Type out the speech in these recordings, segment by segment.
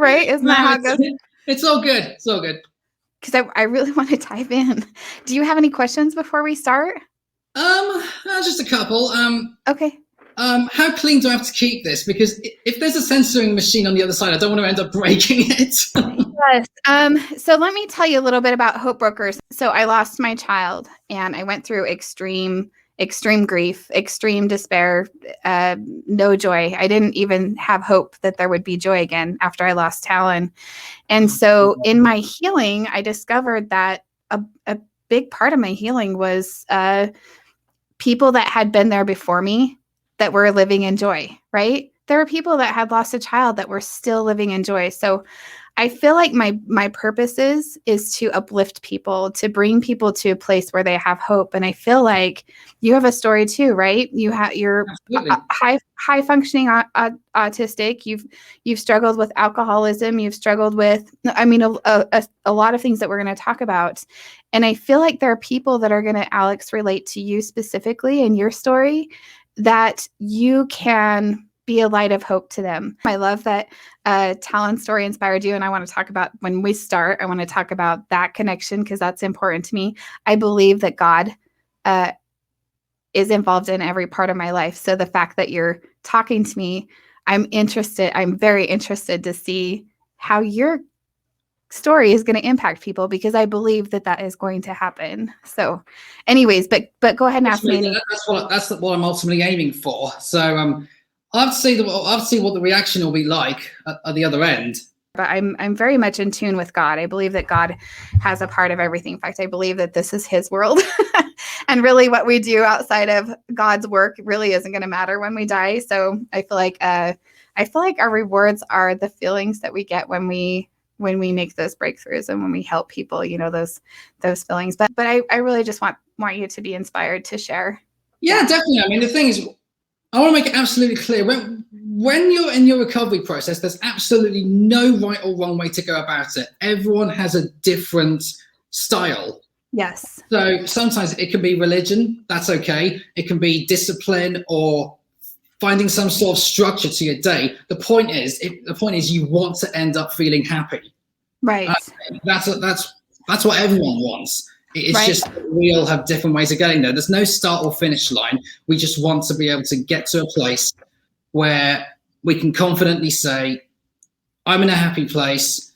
right? Isn't that how it goes? It's all good. It's all good. Because I really want to dive in. Do you have any questions before we start? Just a couple. Okay. How clean do I have to keep this? Because if there's a censoring machine on the other side, I don't want to end up breaking it. Yes. So let me tell you a little bit about Hope Brokers. So I lost my child and I went through extreme grief, extreme despair, no joy. I didn't even have hope that there would be joy again after I lost Talon. And so in my healing, I discovered that a big part of my healing was people that had been there before me that were living in joy, right? There were people that had lost a child that were still living in joy. So I feel like my purpose is to uplift people, to bring people to a place where they have hope. And I feel like you have a story too, right? You're high functioning autistic. You've struggled with alcoholism. You've struggled with, I mean, a lot of things that we're going to talk about. And I feel like there are people that are going to, Alex, relate to you specifically in your story, that you can be a light of hope to them. I love that Talon's story inspired you. And I want to talk about, when we start, I want to talk about that connection because that's important to me. I believe that God is involved in every part of my life. So the fact that you're talking to me, I'm very interested to see how your story is going to impact people, because I believe that that is going to happen. So anyways, but go ahead and ask me. That's what I'm ultimately aiming for. So I'll have to see what the reaction will be like at the other end. But I'm very much in tune with God. I believe that God has a part of everything. In fact, I believe that this is his world. And really what we do outside of God's work really isn't going to matter when we die. So I feel like our rewards are the feelings that we get when we make those breakthroughs and when we help people, those feelings. But I really just want you to be inspired to share. Yeah, definitely. I mean, the thing is, I want to make it absolutely clear, when you're in your recovery process, there's absolutely no right or wrong way to go about it. Everyone has a different style. Yes. So sometimes it can be religion. That's okay. It can be discipline or finding some sort of structure to your day. The point is you want to end up feeling happy. Right. That's what everyone wants. It's right. Just we all have different ways of getting there. There's no start or finish line. We just want to be able to get to a place where we can confidently say, I'm in a happy place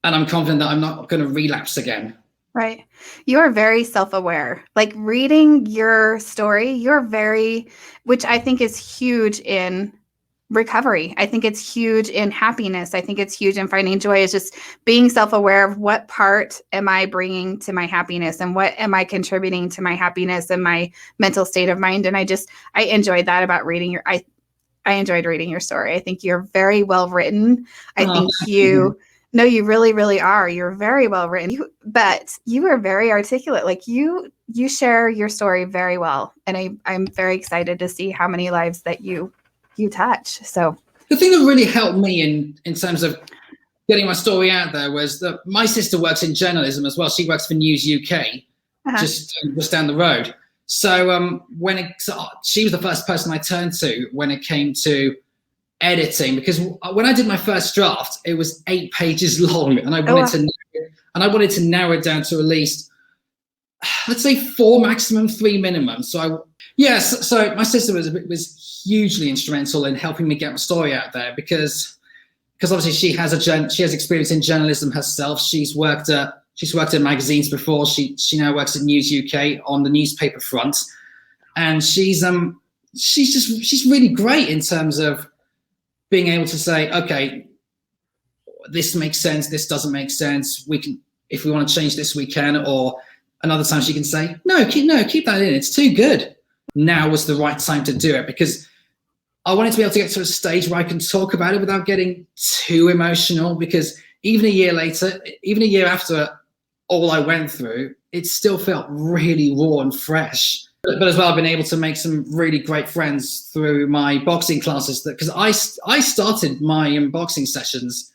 and I'm confident that I'm not going to relapse again. Right. You are very self-aware. Like reading your story, which I think is huge in recovery. I think it's huge in happiness. I think it's huge in finding joy, is just being self-aware of what part am I bringing to my happiness and what am I contributing to my happiness and my mental state of mind. And I enjoyed that about reading I enjoyed reading your story. I think you're very well written. No, you really, really are. You're very well written, but you are very articulate. Like you share your story very well. And I'm very excited to see how many lives that you touch. So the thing that really helped me in terms of getting my story out there was that my sister works in journalism as well. She works for News UK, just down the road. So she was the first person I turned to when it came to editing, because when I did my first draft, it was 8 pages long, and I wanted to narrow it down to at least, let's say 4 maximum, 3 minimum. So my sister was hugely instrumental in helping me get my story out there, because obviously she has experience in journalism herself. She's worked in magazines before. She now works at News UK on the newspaper front, and she's really great in terms of being able to say, okay, this makes sense, this doesn't make sense. We can, if we want to change this, we can. Or another time she can say, no, keep that in. It's too good. Now was the right time to do it, because I wanted to be able to get to a stage where I can talk about it without getting too emotional, because even a year after all I went through, it still felt really raw and fresh. But as well, I've been able to make some really great friends through my boxing classes, because I started my boxing sessions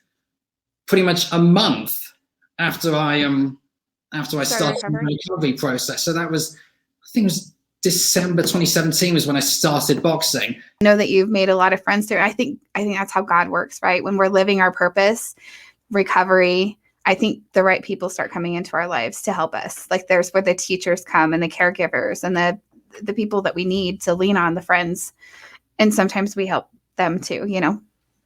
pretty much a month after I started my recovery process. So that was, I think it was December 2017 was when I started boxing. I know that you've made a lot of friends there. I think that's how God works, right? When we're living our purpose, recovery, I think the right people start coming into our lives to help us. Like there's where the teachers come and the caregivers and the people that we need to lean on, the friends. And sometimes we help them too, you know?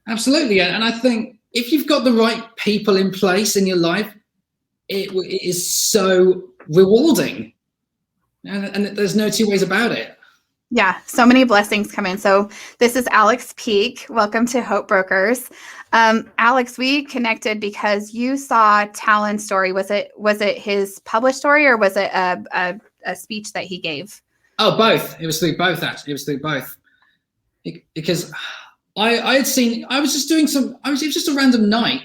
Absolutely. And I think if you've got the right people in place in your life, it is so rewarding. And there's no two ways about it. Yeah, so many blessings come in. So this is Alex Peak. Welcome to Hope Brokers. Alex, we connected because you saw Talon's story. Was it his published story or was it a speech that he gave? Oh, both. It was through both, actually. It was through both. Because I had seen, it was just a random night,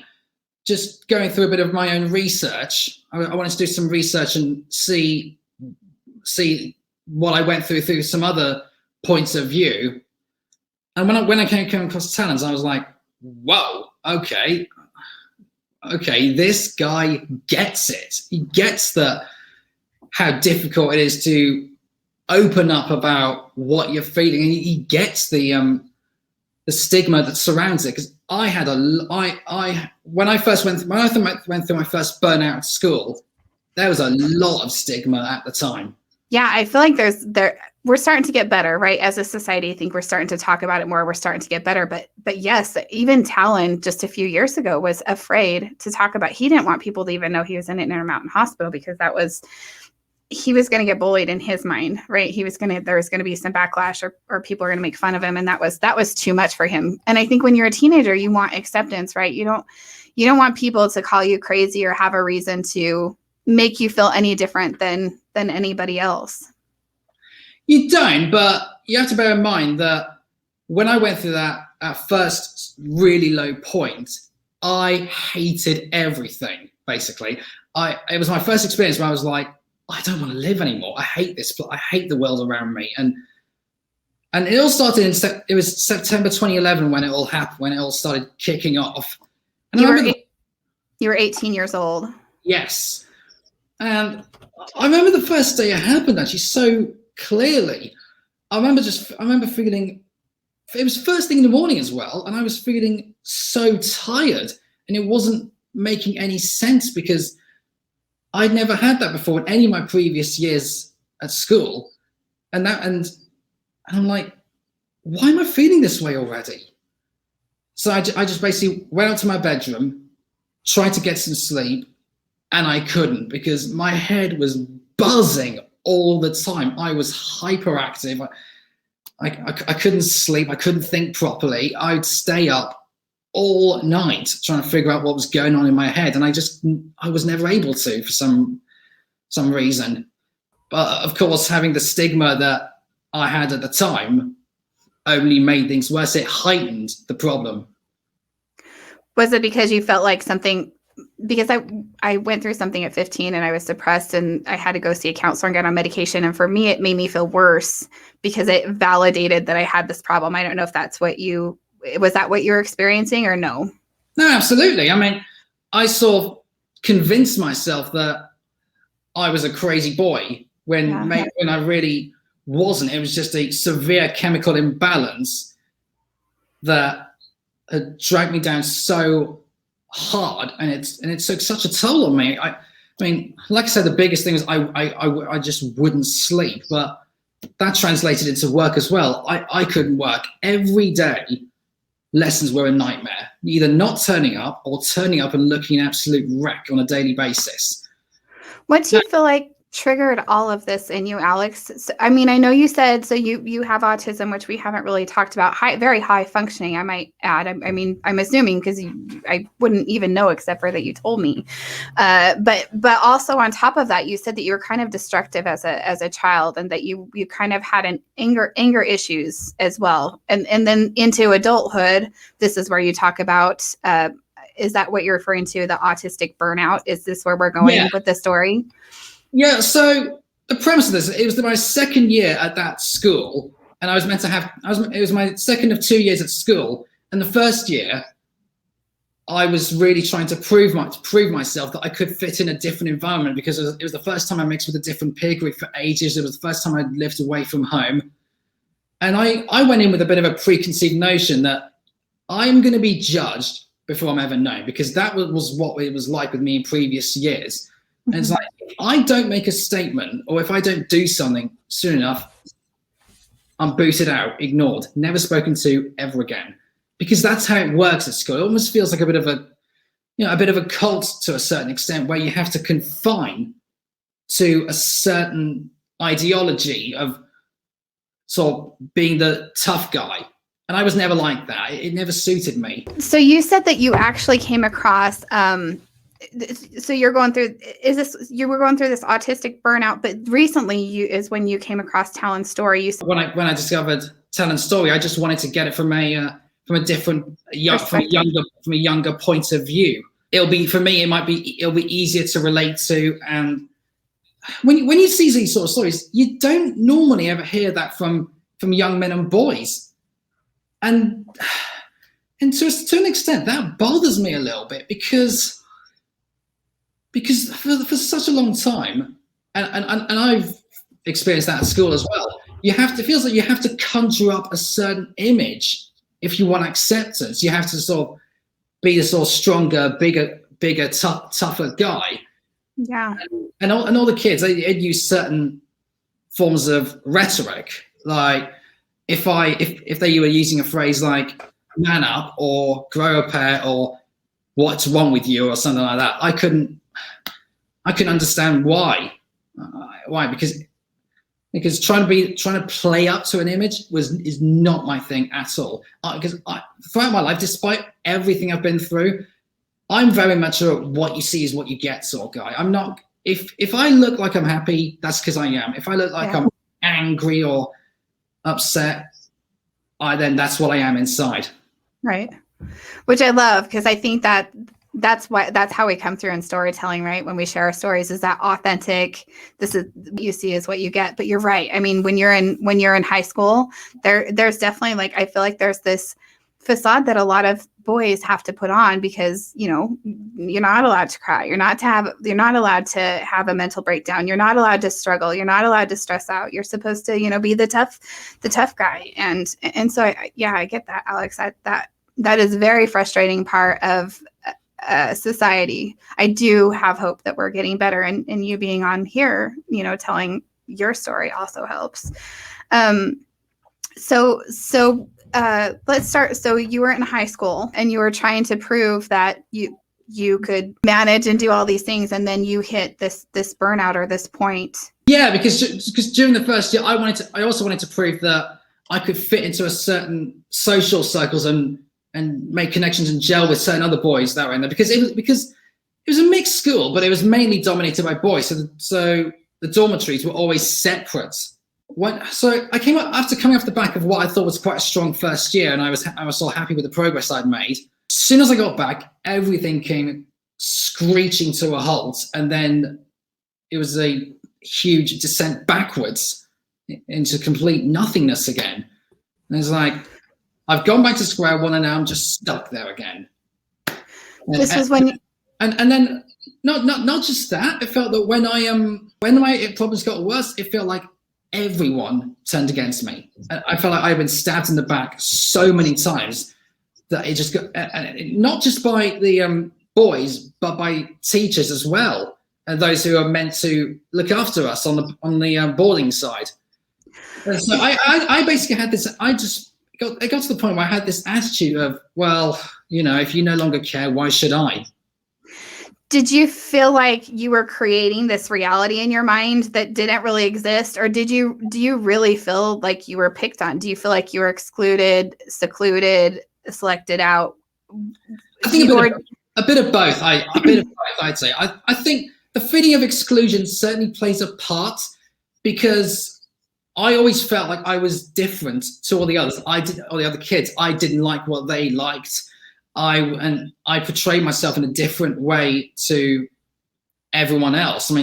just going through a bit of my own research. I wanted to do some research and see what I went through some other points of view. And when I came across Talon's, I was like, whoa, okay, this guy gets it. He gets how difficult it is to open up about what you're feeling, and he gets the stigma that surrounds it. Because when I went through my first burnout at school, there was a lot of stigma at the time. Yeah, I feel like we're starting to get better, right? As a society, I think we're starting to talk about it more. We're starting to get better. But yes, even Talon just a few years ago was afraid to talk about. He didn't want people to even know he was in an Intermountain hospital because he was going to get bullied in his mind, right? There was going to be some backlash or people are going to make fun of him. And that was too much for him. And I think when you're a teenager, you want acceptance, right? You don't want people to call you crazy or have a reason to make you feel any different than anybody else. You don't, but you have to bear in mind that when I went through that first really low point, I hated everything, basically. It was my first experience where I was like, I don't want to live anymore. I hate this. I hate the world around me. And it all started it was September 2011 when it all happened, when it all started kicking off. And you were 18 years old. Yes. And I remember the first day it happened actually so clearly. I remember feeling, it was first thing in the morning as well, and I was feeling so tired, and it wasn't making any sense because I'd never had that before in any of my previous years at school. And I'm like, why am I feeling this way already? So I just basically went out to my bedroom, tried to get some sleep, and I couldn't because my head was buzzing all the time. I was hyperactive. I couldn't sleep. I couldn't think properly. I'd stay up all night trying to figure out what was going on in my head. And I was never able to for some reason. But of course, having the stigma that I had at the time only made things worse. It heightened the problem. Was it because you felt like something, because I went through something at 15 and I was depressed and I had to go see a counselor and get on medication. And for me, it made me feel worse because it validated that I had this problem. I don't know if that's was that what you were experiencing or no? No, absolutely. I mean, I sort of convinced myself that I was a crazy boy when I really wasn't. It was just a severe chemical imbalance that had dragged me down so hard, and it took such a toll on me. I mean, like I said, the biggest thing is I just wouldn't sleep, but that translated into work as well. I couldn't work every day. Lessons were a nightmare, either not turning up or turning up and looking an absolute wreck on a daily basis. What do you feel like triggered all of this in you, Alex? So, I mean, I know you said, so you have autism, which we haven't really talked about, very high functioning, I might add. I mean, I'm assuming because I wouldn't even know except for that you told me. But also on top of that, you said that you were kind of destructive as a child and that you kind of had an anger issues as well. And then into adulthood, this is where you talk about, is that what you're referring to, the autistic burnout? Is this where we're going with the story? Yeah, so the premise of this, it was my second year at that school, and it was my second of 2 years at school. And the first year, I was really trying to prove myself that I could fit in a different environment, because it was the first time I mixed with a different peer group for ages. It was the first time I'd lived away from home. And I went in with a bit of a preconceived notion that I'm going to be judged before I'm ever known, because that was what it was like with me in previous years. And it's like, if I don't make a statement, or if I don't do something soon enough, I'm booted out, ignored, never spoken to ever again. Because that's how it works at school. It almost feels like a bit of a cult to a certain extent, where you have to confine to a certain ideology of sort of being the tough guy. And I was never like that. It never suited me. So you said that you actually came across, so you're going through, you were going through this autistic burnout, but recently is when you came across Talon's story. When I discovered Talon's story, I just wanted to get it from a younger point of view. It'll be easier to relate to. And when you see these sort of stories, you don't normally ever hear that from young men and boys. And to an extent, that bothers me a little bit, because for such a long time, and I've experienced that at school as well, it feels like you have to conjure up a certain image if you want acceptance. You have to sort of be the sort of stronger, bigger, tougher guy. Yeah. And all the kids, they'd use certain forms of rhetoric, like if they were using a phrase like "man up" or "grow a pair" or "what's wrong with you" or something like that, I couldn't understand why. Why? Because trying to play up to an image is not my thing at all. Because throughout my life, despite everything I've been through, I'm very much a what you see is what you get sort of guy. I'm not. If I look like I'm happy, that's because I am. If I look like I'm angry or upset, then that's what I am inside. Right. Which I love, because I think that's how we come through in storytelling, right? When we share our stories, is that authentic, this is what you see is what you get. But you're right. I mean, when you're in high school, there's definitely, I feel like there's this facade that a lot of boys have to put on, because, you're not allowed to cry. You're not allowed to have a mental breakdown. You're not allowed to struggle. You're not allowed to stress out. You're supposed to, be the tough guy. And so I get that, Alex. That is a very frustrating part of society. I do have hope that we're getting better, and you being on here, telling your story also helps. Let's start. So you were in high school and you were trying to prove that you could manage and do all these things, and then you hit this burnout, or this point. Yeah, because during the first year, I also wanted to prove that I could fit into a certain social circles and make connections and gel with certain other boys that were in there, because it was a mixed school, but it was mainly dominated by boys. So the dormitories were always separate. So I came up after coming off the back of what I thought was quite a strong first year, and I was so happy with the progress I'd made. As soon as I got back, everything came screeching to a halt, and then it was a huge descent backwards into complete nothingness again. And it's like, I've gone back to square one, and now I'm just stuck there again. This was when, and then not just that. It felt that when my problems got worse, it felt like everyone turned against me. I felt like I'd been stabbed in the back so many times that it just got, not just by the boys, but by teachers as well, and those who are meant to look after us on the boarding side. And so I basically had this. It got to the point where I had this attitude of, well, if you no longer care, why should I? Did you feel like you were creating this reality in your mind that didn't really exist? Or do you really feel like you were picked on? Do you feel like you were excluded, secluded, selected out? I think a bit of both. I'd say. I think the feeling of exclusion certainly plays a part, because I always felt like I was different to all the others. All the other kids. I didn't like what they liked. I portrayed myself in a different way to everyone else. I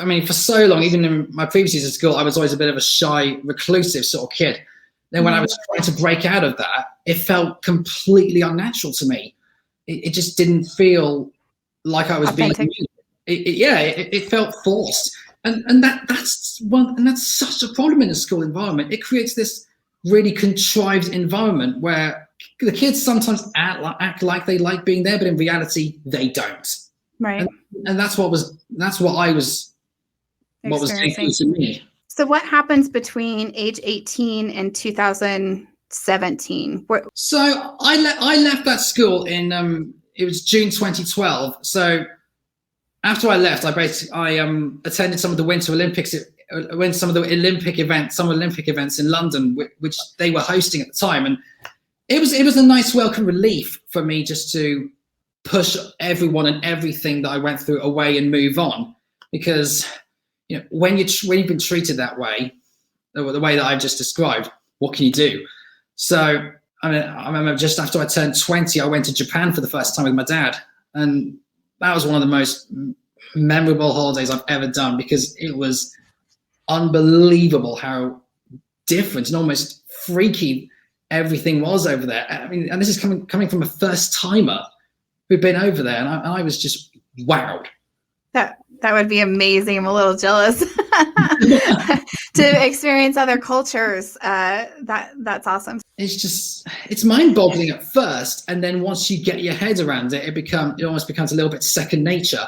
mean, for so long, even in my previous years at school, I was always a bit of a shy, reclusive sort of kid. Then when I was trying to break out of that, it felt completely unnatural to me. it just didn't feel like I was authentic. It felt forced. And that's such a problem in a school environment. It creates this really contrived environment where the kids sometimes act like they like being there, but in reality they don't. Right. And that's what was taken to me. So what happens between age 18 and 2017? So I left that school in it was June 2012. So after I left, I attended some of the Winter Olympics, some Olympic events in London, which they were hosting at the time, and it was a nice welcome relief for me just to push everyone and everything that I went through away and move on, because when you've been treated that way, the way that I've just described, what can you do? So I remember just after I turned 20, I went to Japan for the first time with my dad, and that was one of the most memorable holidays I've ever done, because it was unbelievable how different and almost freaky everything was over there. I mean, and this is coming from a first timer who'd been over there, and I was just wowed. That would be amazing. I'm a little jealous to experience other cultures. That's awesome. It's mind-boggling at first, and then once you get your head around it, it almost becomes a little bit second nature.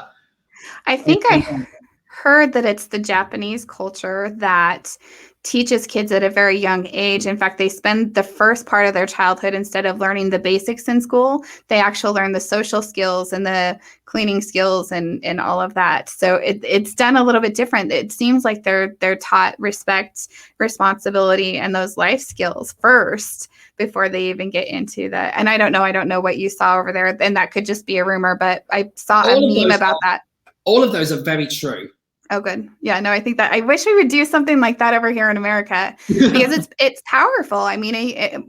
I think I heard that it's the Japanese culture that teaches kids at a very young age. In fact, they spend the first part of their childhood, instead of learning the basics in school, they actually learn the social skills and the cleaning skills and all of that. So it's done a little bit different. It seems like they're taught respect, responsibility, and those life skills first before they even get into that. And I don't know what you saw over there, and that could just be a rumor, but I saw a meme about that. All of those are very true. Oh, good. Yeah, no, I think that I wish we would do something like that over here in America, because it's powerful. I mean,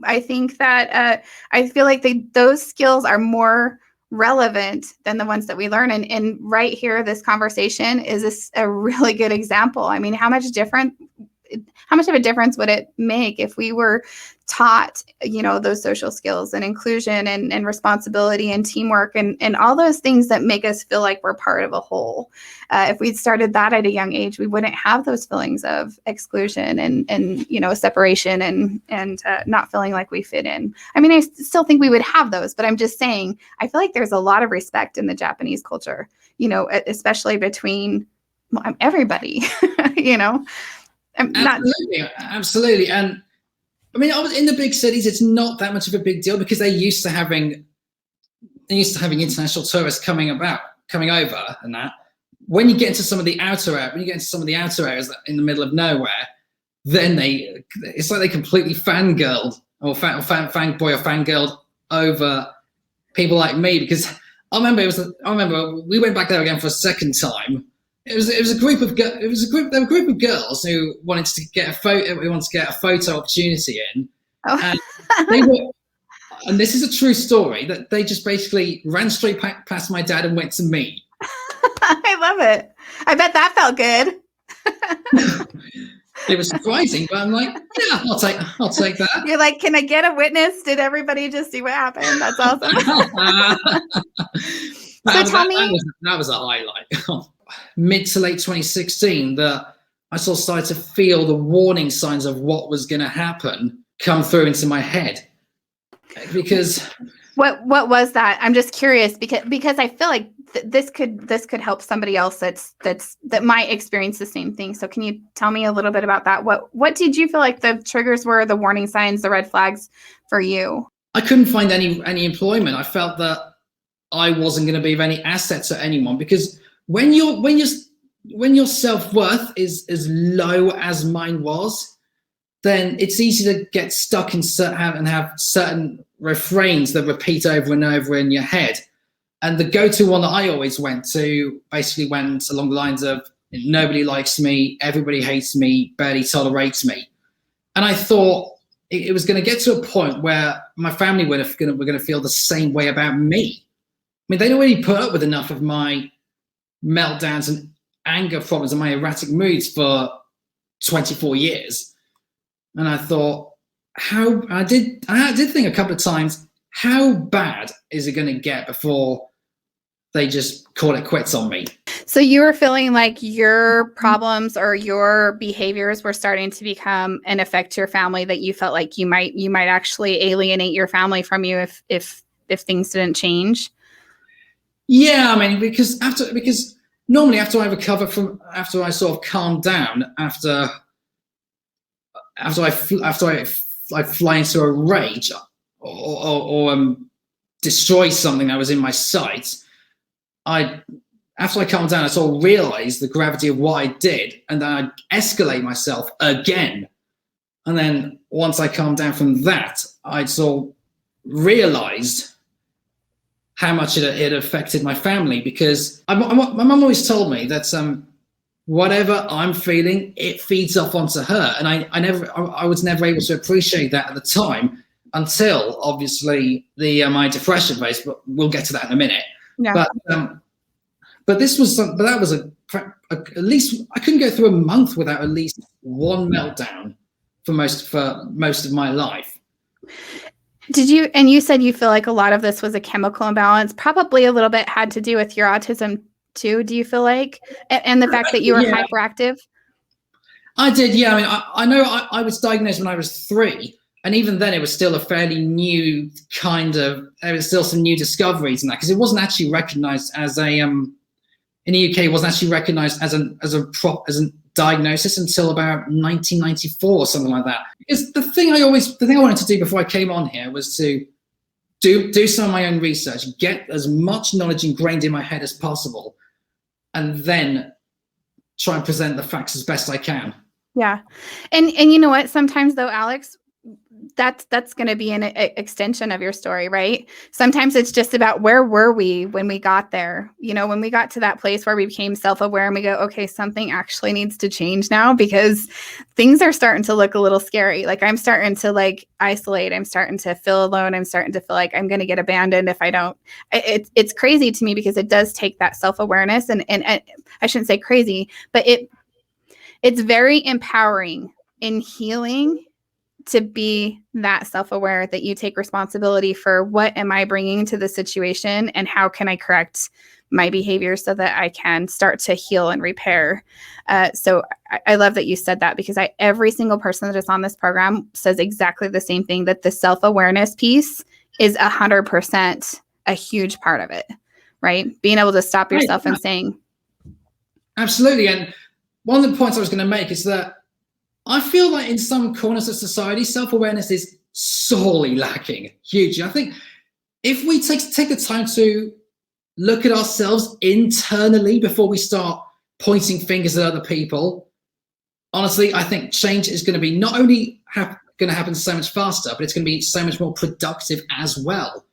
I think that I feel like those skills are more relevant than the ones that we learn. And right here, this conversation is a really good example. I mean, how much of a difference would it make if we were taught, those social skills and inclusion and responsibility and teamwork and all those things that make us feel like we're part of a whole? If we'd started that at a young age, we wouldn't have those feelings of exclusion and separation and not feeling like we fit in. I mean, I still think we would have those, but I'm just saying, I feel like there's a lot of respect in the Japanese culture, especially between everybody, Absolutely. And I mean, in the big cities, it's not that much of a big deal, because they're used to having international tourists coming over and that. When you get into some of the outer areas in the middle of nowhere, then it's like they completely fangirled or fanboy or fangirled over people like me, because I remember we went back there again for a second time. There was a group of girls who wanted to get a photo opportunity in. Oh. And this is a true story, that they just basically ran straight past my dad and went to me. I love it. I bet that felt good. It was surprising, but I'm like, yeah, I'll take that. You're like, can I get a witness? Did everybody just see what happened? That's awesome. So tell me, that was a highlight. Mid to late 2016, that I sort of started to feel the warning signs of what was going to happen come through into my head. Because what was that? I'm just curious, because I feel like this could help somebody else that might experience the same thing. So can you tell me a little bit about that? What did you feel like the triggers were, the warning signs, the red flags for you? I couldn't find any employment. I felt that I wasn't going to be of any asset to anyone, because when your self-worth is as low as mine was, then it's easy to get stuck and have certain refrains that repeat over and over in your head. And the go-to one that I always went along the lines of, nobody likes me, everybody hates me, barely tolerates me. And I thought it was going to get to a point were my family were going to feel the same way about me. I mean, they'd already put up with enough of my meltdowns and anger problems and my erratic moods for 24 years. And I thought, I did think a couple of times, how bad is it going to get before they just call it quits on me? So you were feeling like your problems or your behaviors were starting to become and affect your family, that you felt like you might actually alienate your family from you if things didn't change? Yeah, I mean, because normally after I recover after I sort of calm down, after I fly into a rage or destroy something that was in my sight, after I calm down, I sort of realize the gravity of what I did, and then I escalate myself again. And then once I calmed down from that, I sort of realized how much it affected my family, because my mum always told me that whatever I'm feeling, it feeds off onto her, and I was never able to appreciate that at the time until obviously my depression phase. But we'll get to that in a minute. Yeah. But that was at least I couldn't go through a month without at least one meltdown for most of my life. You said you feel like a lot of this was a chemical imbalance, probably a little bit had to do with your autism too. Do you feel like, and the fact that you were hyperactive? I did. Yeah. I mean, I know I was diagnosed when I was 3. And even then, it was still a fairly new there was still some new discoveries in that, because it wasn't actually recognized as in the UK, it wasn't actually recognized as a diagnosis until about 1994 or something like that. Because the thing I wanted to do before I came on here was to do some of my own research, get as much knowledge ingrained in my head as possible, and then try and present the facts as best I can. Yeah. And you know what? Sometimes though, Alex, that's going to be an extension of your story, right? Sometimes it's just about where were we when we got there? You know, when we got to that place where we became self-aware and we go, okay, something actually needs to change now, because things are starting to look a little scary. Like I'm starting to isolate. I'm starting to feel alone. I'm starting to feel like I'm going to get abandoned if I don't. It's crazy to me, because it does take that self-awareness, and I shouldn't say crazy, but it's very empowering in healing to be that self-aware, that you take responsibility for what am I bringing to the situation and how can I correct my behavior so that I can start to heal and repair. So I love that you said that, because every single person that is on this program says exactly the same thing, that the self-awareness piece is 100% a huge part of it, right? Being able to stop yourself and saying. Absolutely. And one of the points I was going to make is that I feel like in some corners of society, self-awareness is sorely lacking, hugely. I think if we take the time to look at ourselves internally before we start pointing fingers at other people, honestly, I think change is going to be not only going to happen so much faster, but it's going to be so much more productive as well.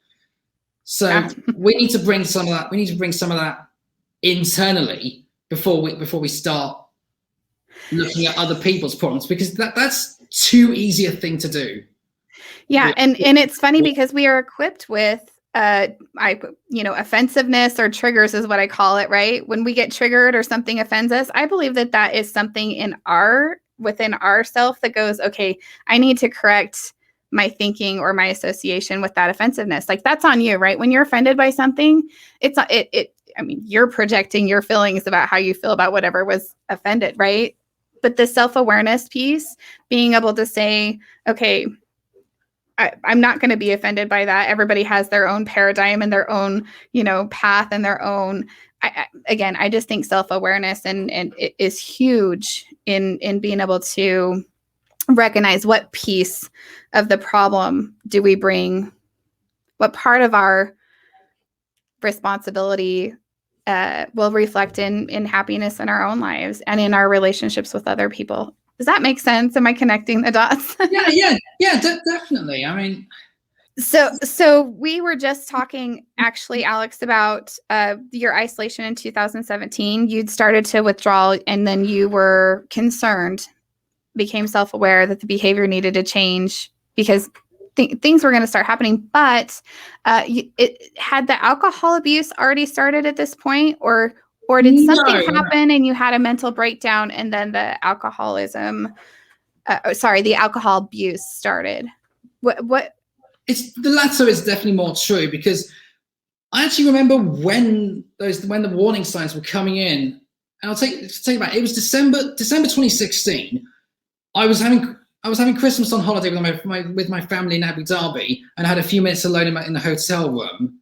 So we need to bring some of that. We need to bring some of that internally before we start looking at other people's problems, because that's too easy a thing to do. Yeah. And it's funny, because we are equipped with offensiveness, or triggers is what I call it, right? When we get triggered or something offends us, I believe that is something within ourself that goes, okay, I need to correct my thinking or my association with that offensiveness. Like that's on you, right? When you're offended by something, you're projecting your feelings about how you feel about whatever was offended, right? But the self-awareness piece, being able to say, okay, I'm not going to be offended by that. Everybody has their own paradigm and their own, path and their own. I just think self-awareness and it is huge in being able to recognize what piece of the problem do we bring, what part of our responsibility will reflect in happiness in our own lives and in our relationships with other people. Does that make sense? Am I connecting the dots? Yeah, definitely. I mean, so we were just talking, actually, Alex, about your isolation in 2017. You'd started to withdraw, and then you were concerned, became self-aware that the behavior needed to change because things were going to start happening. But it had the alcohol abuse already started at this point, or did something happen and you had a mental breakdown and then the alcoholism, the alcohol abuse started? What? it's the latter is definitely more true, because I actually remember when the warning signs were coming in, and I'll tell you about it. It was December 2016. I was having Christmas on holiday with my family in Abu Dhabi, and I had a few minutes alone in the hotel room.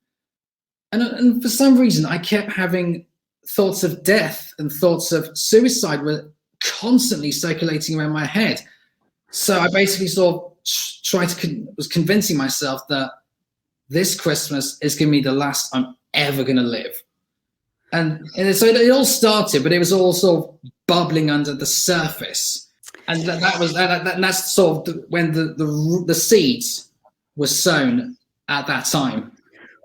And for some reason, I kept having thoughts of death and thoughts of suicide were constantly circulating around my head. So I basically sort of was convincing myself that this Christmas is going to be the last I'm ever going to live. And so it all started, but it was all sort of bubbling under the surface. And that's sort of when the seeds were sown at that time.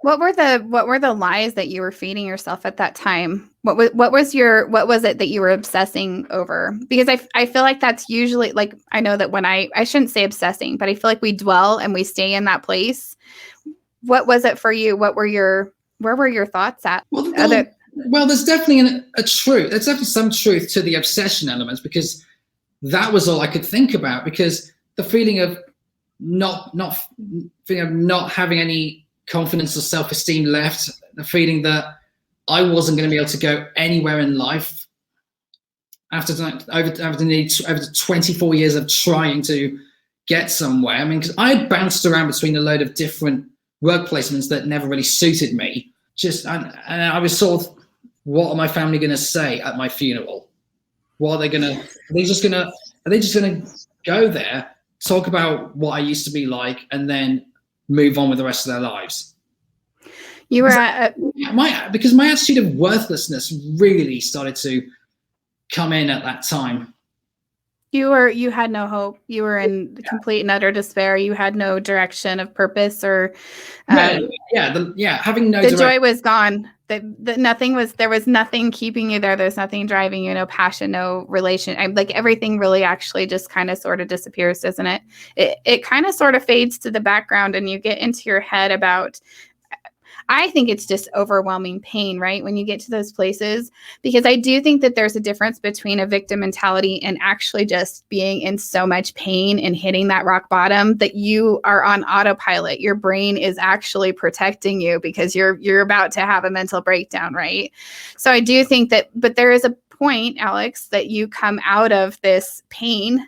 What were the lies that you were feeding yourself at that time? What was it that you were obsessing over? Because I feel like that's usually, like, I know that when I shouldn't say obsessing, but I feel like we dwell and we stay in that place. What was it for you? Where were your thoughts at? Well, there's definitely a truth. There's definitely some truth to the obsession elements, because that was all I could think about. Because the feeling of not having any confidence or self-esteem left, the feeling that I wasn't going to be able to go anywhere in life after over 24 years of trying to get somewhere. I mean, because I had bounced around between a load of different work placements that never really suited me. And I was sort of, what are my family going to say at my funeral? What are they going to? Are they just going to go there, talk about what I used to be like, and then move on with the rest of their lives? You were because my attitude of worthlessness really started to come in at that time. You had no hope. You were in complete and utter despair. You had no direction of purpose, or having no. The joy was gone. There was nothing keeping you there. There's nothing driving you. No passion, no relation. Like, everything really actually just kind of sort of disappears, doesn't it? It kind of sort of fades to the background, and you get into your head about. I think it's just overwhelming pain, right? When you get to those places, because I do think that there's a difference between a victim mentality and actually just being in so much pain and hitting that rock bottom that you are on autopilot. Your brain is actually protecting you because you're about to have a mental breakdown, right? So I do think that, but there is a point, Alex, that you come out of this pain,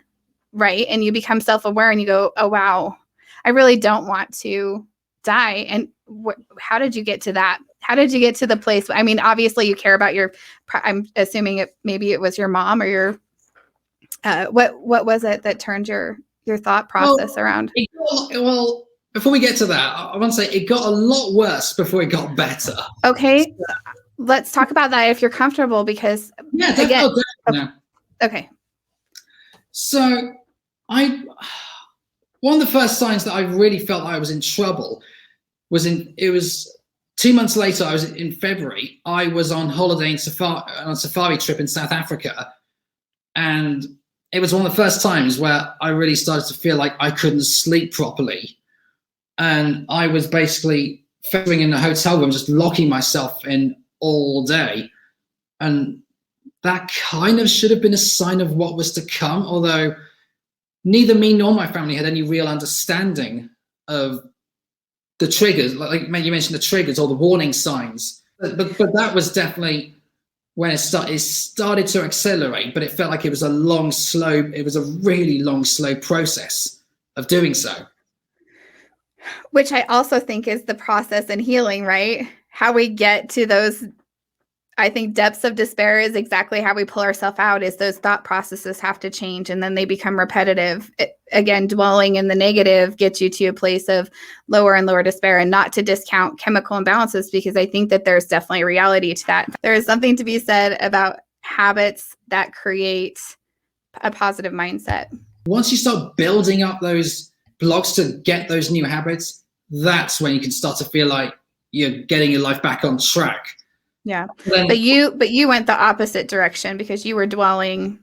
right? And you become self-aware and you go, oh, wow, I really don't want to die. And how did you get to that? How did you get to the place? I mean, obviously you care about I'm assuming maybe it was your mom or your, what was it that turned your thought process around? Well, before we get to that, I want to say it got a lot worse before it got better. Okay. Let's talk about that if you're comfortable, because okay. So one of the first signs that I really felt I was in trouble it was 2 months later. I was in February. I was on holiday on a safari trip in South Africa, and it was one of the first times where I really started to feel like I couldn't sleep properly, and I was basically feathering in the hotel room, just locking myself in all day, and that kind of should have been a sign of what was to come. Although neither me nor my family had any real understanding of the triggers, like you mentioned, the triggers or the warning signs. But that was definitely when it started to accelerate. But it felt like it was a really long, slow process of doing so. Which I also think is the process in healing, right? How we get to those, I think, depths of despair is exactly how we pull ourselves out, is those thought processes have to change, and then they become repetitive. Again, dwelling in the negative gets you to a place of lower and lower despair, and not to discount chemical imbalances, because I think that there's definitely a reality to that. There is something to be said about habits that create a positive mindset. Once you start building up those blocks to get those new habits, that's when you can start to feel like you're getting your life back on track. Yeah. But you went the opposite direction, because you were dwelling,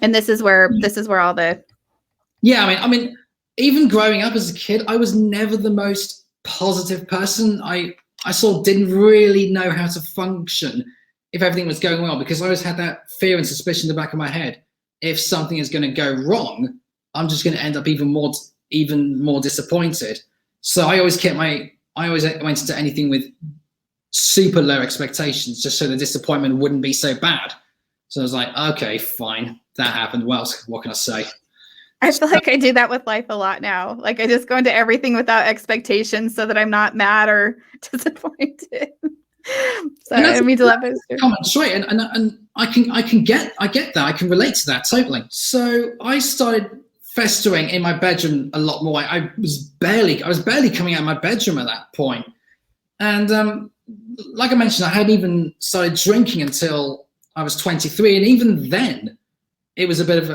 and this is where all the. Yeah. I mean, even growing up as a kid, I was never the most positive person. I sort of didn't really know how to function if everything was going well, because I always had that fear and suspicion in the back of my head. If something is going to go wrong, I'm just going to end up even more disappointed. So I always went into anything with super low expectations, just so the disappointment wouldn't be so bad. So I was like, okay, fine, that happened. Well, what can I say? I feel like I do that with life a lot now. Like I just go into everything without expectations so that I'm not mad or disappointed. So I didn't mean to laugh. Common trait, and I get that. I can relate to that totally. So I started festering in my bedroom a lot more. I was barely coming out of my bedroom at that point. And like I mentioned, I hadn't even started drinking until I was 23, and even then, it was a bit of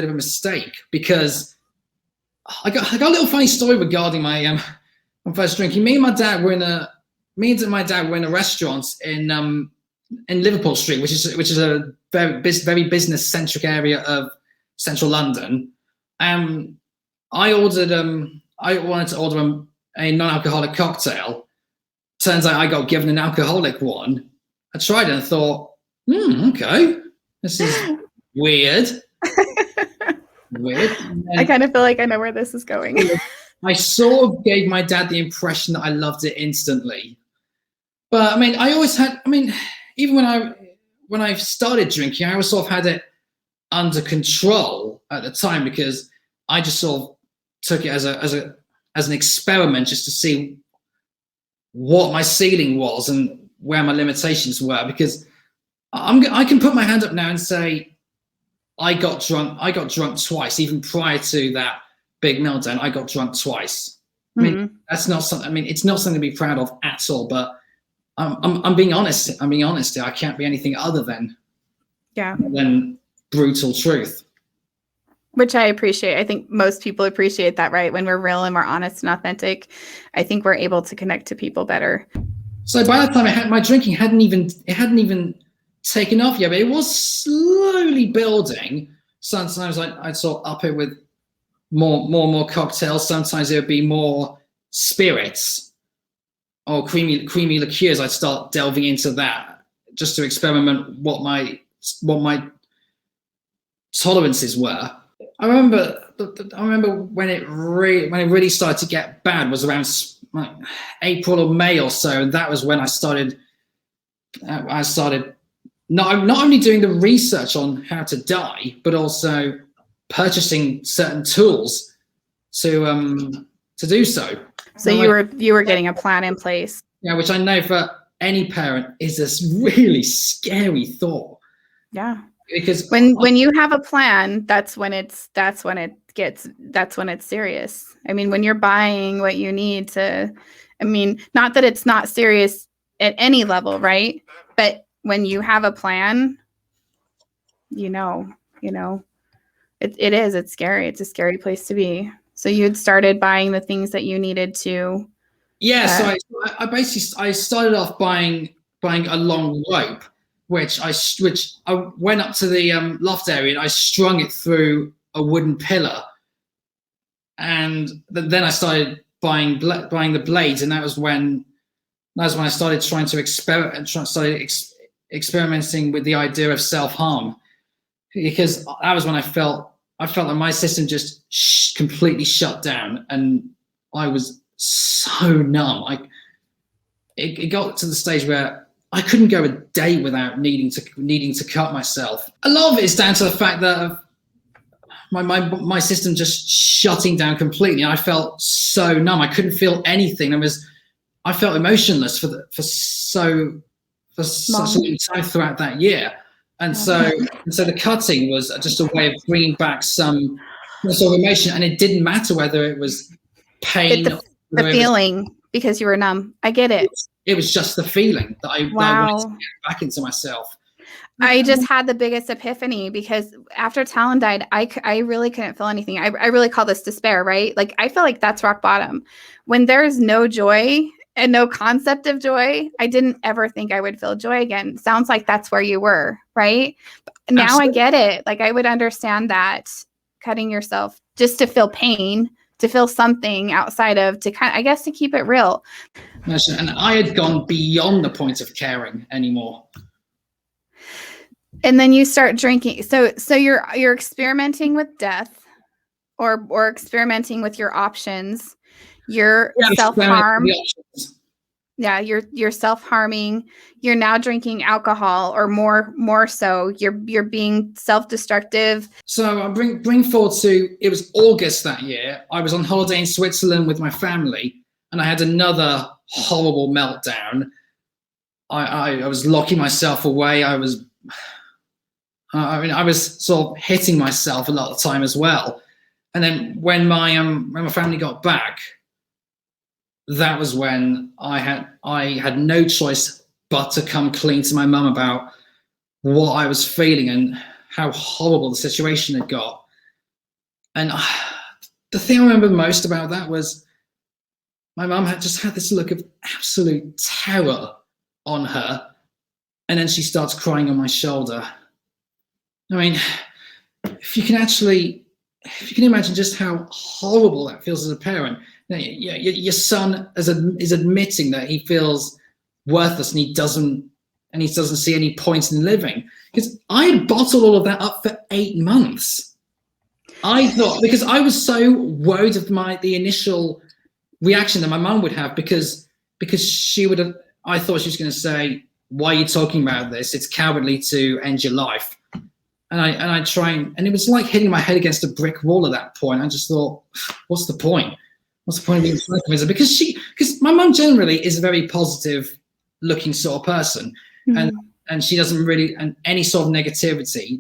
a mistake, because I got a little funny story regarding my first drinking. Me and my dad were in a restaurant in Liverpool Street, which is a very business centric area of central London. I wanted to order a non-alcoholic cocktail. Turns out I got given an alcoholic one. I tried it and thought, okay, this is weird. I kind of feel like I know where this is going. I sort of gave my dad the impression that I loved it instantly. But I mean, even when I started drinking, I always sort of had it under control at the time, because I just sort of took it as an experiment, just to see what my ceiling was and where my limitations were. Because I can put my hand up now and say, I got drunk twice. Even prior to that big meltdown, I got drunk twice. I mean, that's not something. I mean, it's not something to be proud of at all. But I'm being honest. I'm being honest here. I can't be anything other than brutal truth. Which I appreciate. I think most people appreciate that, right? When we're real and we're honest and authentic, I think we're able to connect to people better. So by that time, my drinking hadn't even taken off yet, but it was slowly building. Sometimes I'd sort of up it with more cocktails. Sometimes it would be more spirits or creamy liqueurs. I'd start delving into that just to experiment what my tolerances were. I remember when it really started to get bad was around April or May or so, and that was when I started not only doing the research on how to die, but also purchasing certain tools to do so. So you were getting a plan in place. Yeah, which I know for any parent is a really scary thought. Yeah. Because when you have a plan, that's when it's serious. I mean, when you're buying what you need to, I mean, not that it's not serious at any level, right? But when you have a plan, it's scary. It's a scary place to be. So you had started buying the things that you needed to. Yeah. So I started off buying a long rope, which I went up to the loft area and I strung it through a wooden pillar, and then I started buying the blades, and that was when I started trying to experimenting with the idea of self-harm, because that was when I felt like my system just completely shut down, and I was so numb. It got to the stage where I couldn't go a day without needing to cut myself. A lot of it is down to the fact that my system just shutting down completely. I felt so numb. I couldn't feel anything. I felt emotionless for such a long time throughout that year. And so the cutting was just a way of bringing back some sort of emotion, and it didn't matter whether it was pain, the feeling, because you were numb. I get it. It was just the feeling that I wanted to get back into myself. I just had the biggest epiphany, because after Talon died, I really couldn't feel anything. I really call this despair, right? Like, I feel like that's rock bottom. When there's no joy and no concept of joy, I didn't ever think I would feel joy again. Sounds like that's where you were, right? But now Absolutely. I get it. Like, I would understand that cutting yourself just to feel pain, to feel something outside of, to keep it real. And I had gone beyond the point of caring anymore. And then you start drinking. So you're experimenting with death, or experimenting with your options. You're Yeah, self-harm. Yeah, you're self-harming. You're now drinking alcohol, or more so. You're being self-destructive. So I bring forward to, it was August that year. I was on holiday in Switzerland with my family, and I had another horrible meltdown. I was locking myself away. I was sort of hitting myself a lot of the time as well. And then when my family got back, that was when I had no choice but to come clean to my mum about what I was feeling and how horrible the situation had got. And the thing I remember most about that was my mum had just had this look of absolute terror on her, and then she starts crying on my shoulder. I mean, if you can imagine just how horrible that feels as a parent. Your son is admitting that he feels worthless and he doesn't see any point in living. Because I had bottled all of that up for 8 months. I thought, because I was so worried of the initial reaction that my mum would have, because she would have, I thought she was going to say, "Why are you talking about this? It's cowardly to end your life." And it was like hitting my head against a brick wall at that point. I just thought, what's the point? What's the point of being psychopath? Because my mum generally is a very positive looking sort of person. Mm-hmm. And she doesn't really, and any sort of negativity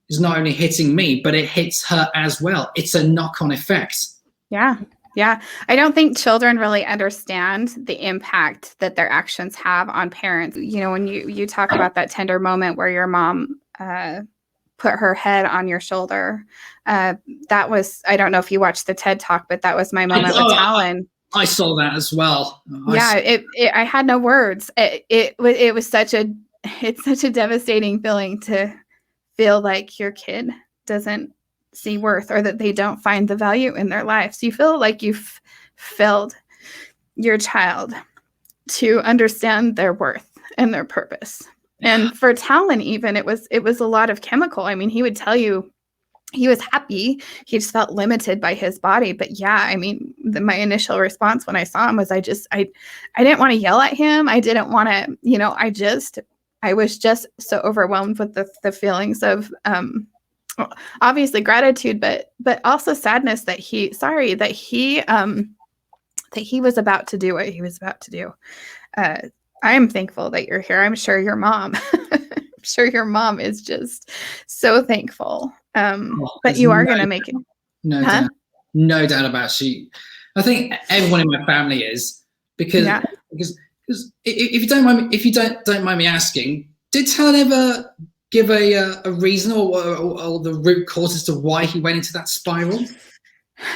is not only hitting me, but it hits her as well. It's a knock-on effect. Yeah. Yeah. I don't think children really understand the impact that their actions have on parents. You know, when you talk about that tender moment where your mom put her head on your shoulder, that was, I don't know if you watched the TED Talk, but that was my moment with Talon. I saw that as well. I had no words. It's such a devastating feeling to feel like your kid doesn't see worth, or that they don't find the value in their lives. You feel like you've failed your child to understand their worth and their purpose. And for Talon, even, it was a lot of chemical. I mean, he would tell you he was happy. He just felt limited by his body. But yeah, I mean, my initial response when I saw him was I didn't want to yell at him. I didn't want to, I was just so overwhelmed with the feelings of obviously gratitude, but also sadness that he was about to do what he was about to do. I am thankful that you're here. I'm sure your mom, is just so thankful. But you are going to make it. No doubt about it. I think everyone in my family is, because if you don't mind me asking, did Talon ever give a reason or the root cause as to why he went into that spiral?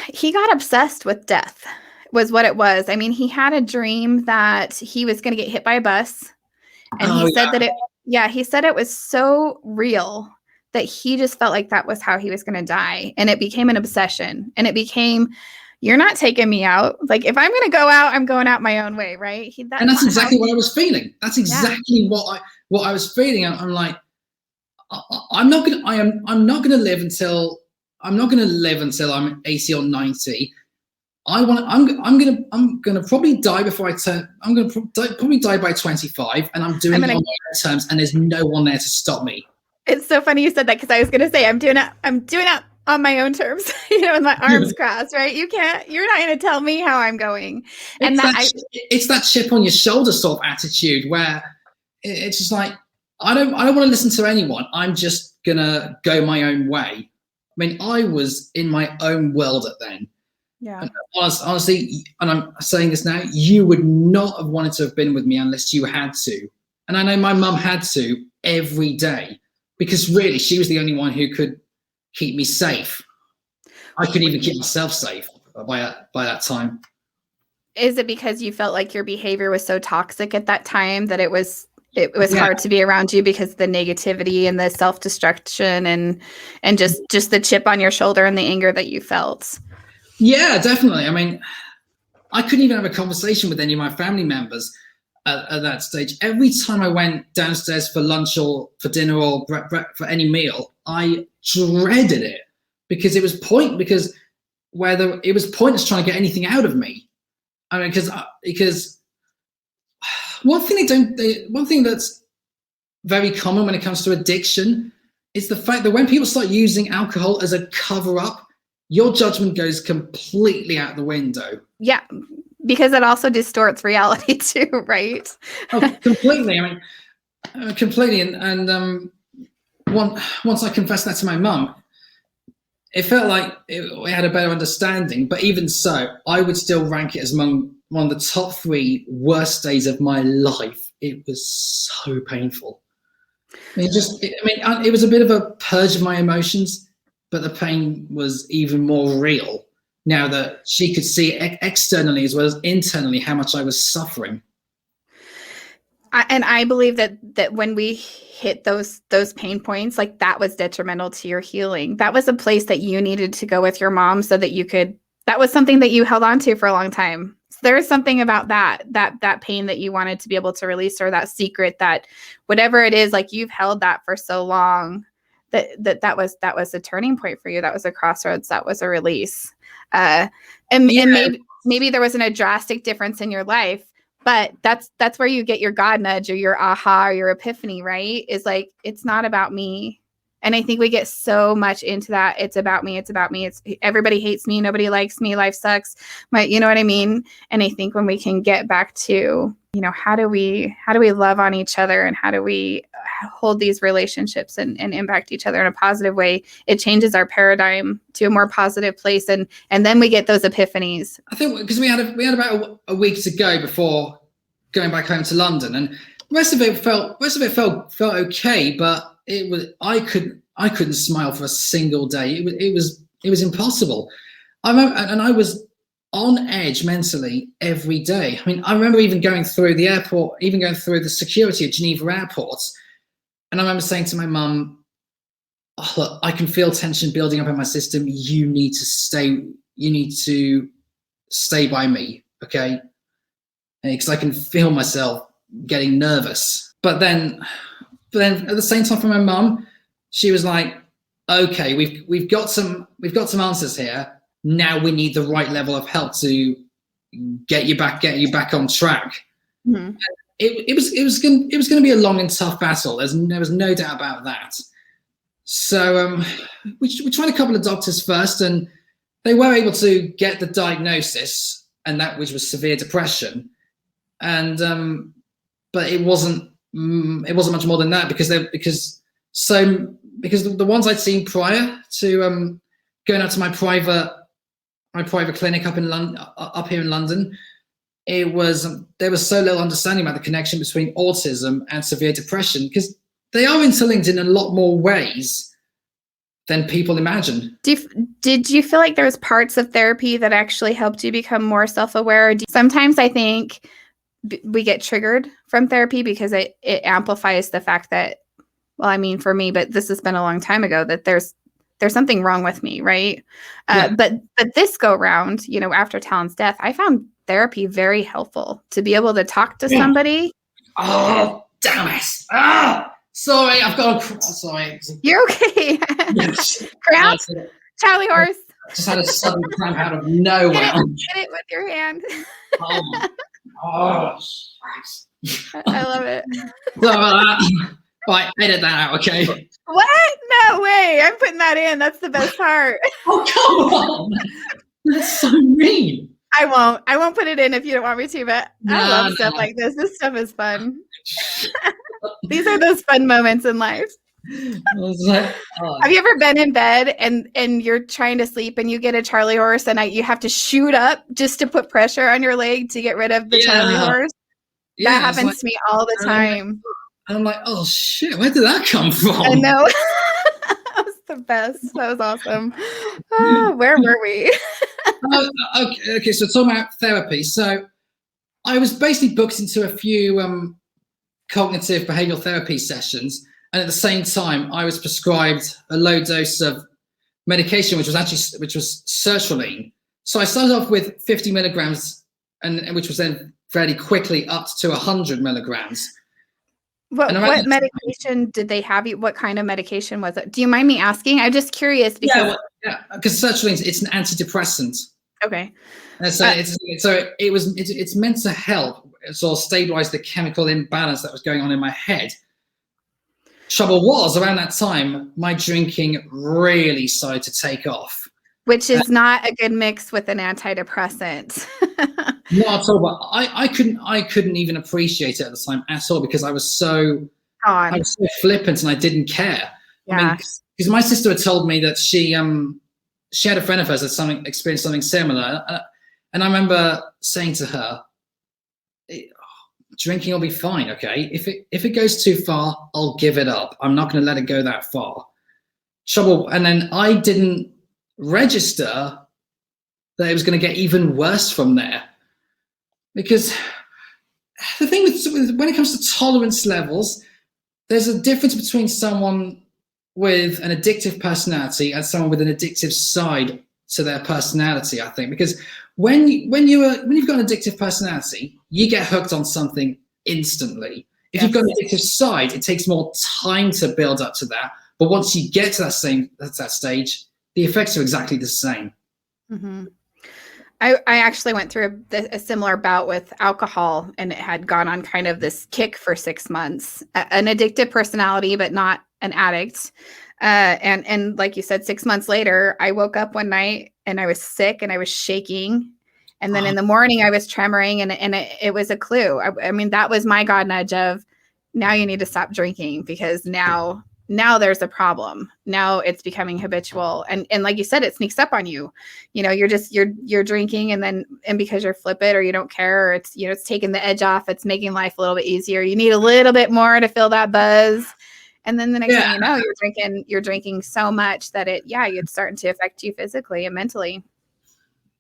He got obsessed with death, was what it was. I mean, he had a dream that he was going to get hit by a bus, and he said it was so real that he just felt like that was how he was going to die. And it became an obsession, and it became, you're not taking me out. Like, if I'm going to go out, I'm going out my own way. Right. And that's exactly what I was feeling. That's exactly what I was feeling. I'm like, I'm not going to live until I'm 80 or 90. I'm gonna probably die before I turn. I'm gonna probably die by 25, and I'm doing it on my own terms, and there's no one there to stop me. It's so funny you said that, because I was gonna say I'm doing it on my own terms, with my arms crossed, right? You're not gonna tell me how I'm going. And it's that chip on your shoulder sort of attitude where it's just like, I don't want to listen to anyone. I'm just gonna go my own way. I mean, I was in my own world at then. Yeah. And honestly, and I'm saying this now, you would not have wanted to have been with me unless you had to. And I know my mum had to every day, because really she was the only one who could keep me safe. I couldn't even keep myself safe by that time. Is it because you felt like your behavior was so toxic at that time that it was hard to be around you, because the negativity and the self-destruction and just the chip on your shoulder and the anger that you felt? Yeah, definitely. I mean, I couldn't even have a conversation with any of my family members at that stage. Every time I went downstairs for lunch or for dinner or for any meal, I dreaded it, because it was because where it was pointless trying to get anything out of me. I mean, because one thing that's very common when it comes to addiction is the fact that when people start using alcohol as a cover-up, your judgment goes completely out the window. Yeah, because it also distorts reality too, right? Oh, completely. I mean, completely. And once I confessed that to my mum, it felt like we had a better understanding. But even so, I would still rank it as among one of the top 3 worst days of my life. It was so painful. I mean, it was a bit of a purge of my emotions, but the pain was even more real now that she could see externally as well as internally how much I was suffering. And I believe that when we hit those pain points, like that was detrimental to your healing. That was a place that you needed to go with your mom so that that was something that you held on to for a long time. So there's something about that pain that you wanted to be able to release, or that secret, that whatever it is, like you've held that for so long that was a turning point for you. That was a crossroads. That was a release. And maybe there wasn't a drastic difference in your life, but that's where you get your God nudge or your aha or your epiphany, right? Is like, it's not about me. And I think we get so much into that. It's about me. It's about me. It's everybody hates me. Nobody likes me. Life sucks. You know what I mean? And I think when we can get back to, how do we love on each other, and how do we hold these relationships and impact each other in a positive way, it changes our paradigm to a more positive place. And then we get those epiphanies. I think because we had about a week to go before going back home to London, and the rest of it felt okay, but I couldn't smile for a single day. It was impossible. I was on edge mentally every day. I mean, I remember even going through the airport, even going through the security at Geneva Airport, and I remember saying to my mum, "Oh, look, I can feel tension building up in my system. You need to stay. You need to stay by me, okay? Because I can feel myself getting nervous." But then at the same time, from my mum, she was like, "Okay, we've got some answers here. Now we need the right level of help to get you back on track." Mm-hmm. It was going to be a long and tough battle. There was no doubt about that. So we tried a couple of doctors first, and they were able to get the diagnosis, and that which was severe depression. And but it wasn't much more than that, because the ones I'd seen prior to going out to my private clinic up here in London, there was so little understanding about the connection between autism and severe depression, because they are interlinked in a lot more ways than people imagine. Did you feel like there was parts of therapy that actually helped you become more self-aware? Sometimes I think we get triggered from therapy because it amplifies the fact that, well, I mean, for me, but this has been a long time ago, that there's something wrong with me, right? Yeah. But this go round, after Talon's death, I found therapy very helpful to be able to talk to somebody. Oh, damn it! Sorry, I've got sorry. You're okay. Cramp? Charlie horse. Just had a sudden cramp out of nowhere. Get it with your hand. Oh, I love it. Right, edit that out, okay? What? No way. I'm putting that in. That's the best part. Oh, come on. That's so mean. I won't put it in if you don't want me to, but I love stuff like this. This stuff is fun. These are those fun moments in life. Have you ever been in bed and you're trying to sleep and you get a Charlie horse and you have to shoot up just to put pressure on your leg to get rid of the Charlie horse? Yeah, that happens to me all the time. I'm like, oh shit, where did that come from? I know. That was the best. That was awesome. Where were we? Okay, so talking about therapy. So I was basically booked into a few cognitive behavioral therapy sessions, and at the same time I was prescribed a low dose of medication, which was sertraline. So I started off with 50 milligrams, and which was then fairly quickly up to 100 milligrams. What medication did they have you? What kind of medication was it? Do you mind me asking? I'm just curious because Yeah, because sertraline, it's an antidepressant. Okay. And so it's meant to help sort of stabilize the chemical imbalance that was going on in my head. Trouble was, around that time, my drinking really started to take off. Which is not a good mix with an antidepressant. Not at all, but I couldn't even appreciate it at the time at all, because I was so flippant and I didn't care. Yeah. I mean, because my sister had told me that she had a friend of hers that experienced something similar, and I remember saying to her, drinking will be fine, okay? If it goes too far, I'll give it up. I'm not going to let it go that far. And then I didn't register that it was going to get even worse from there. Because the thing with when it comes to tolerance levels, there's a difference between someone with an addictive personality and someone with an addictive side to their personality, I think. Because when you've got an addictive personality, you get hooked on something instantly. If you've got an addictive side, it takes more time to build up to that. But once you get to that stage, the effects are exactly the same. Mm-hmm. I actually went through a similar bout with alcohol, and it had gone on kind of this kick for 6 months. An addictive personality, but not an addict. And like you said, 6 months later, I woke up one night and I was sick and I was shaking. And then in the morning I was tremoring, and it was a clue. I mean, that was my God nudge of, now you need to stop drinking, because now there's a problem. Now it's becoming habitual. And like you said, it sneaks up on you. You know, you're drinking, and because you're flippant or you don't care, or it's, you know, it's taking the edge off. It's making life a little bit easier. You need a little bit more to fill that buzz. And then the next thing you know, you're drinking so much that it's starting to affect you physically and mentally.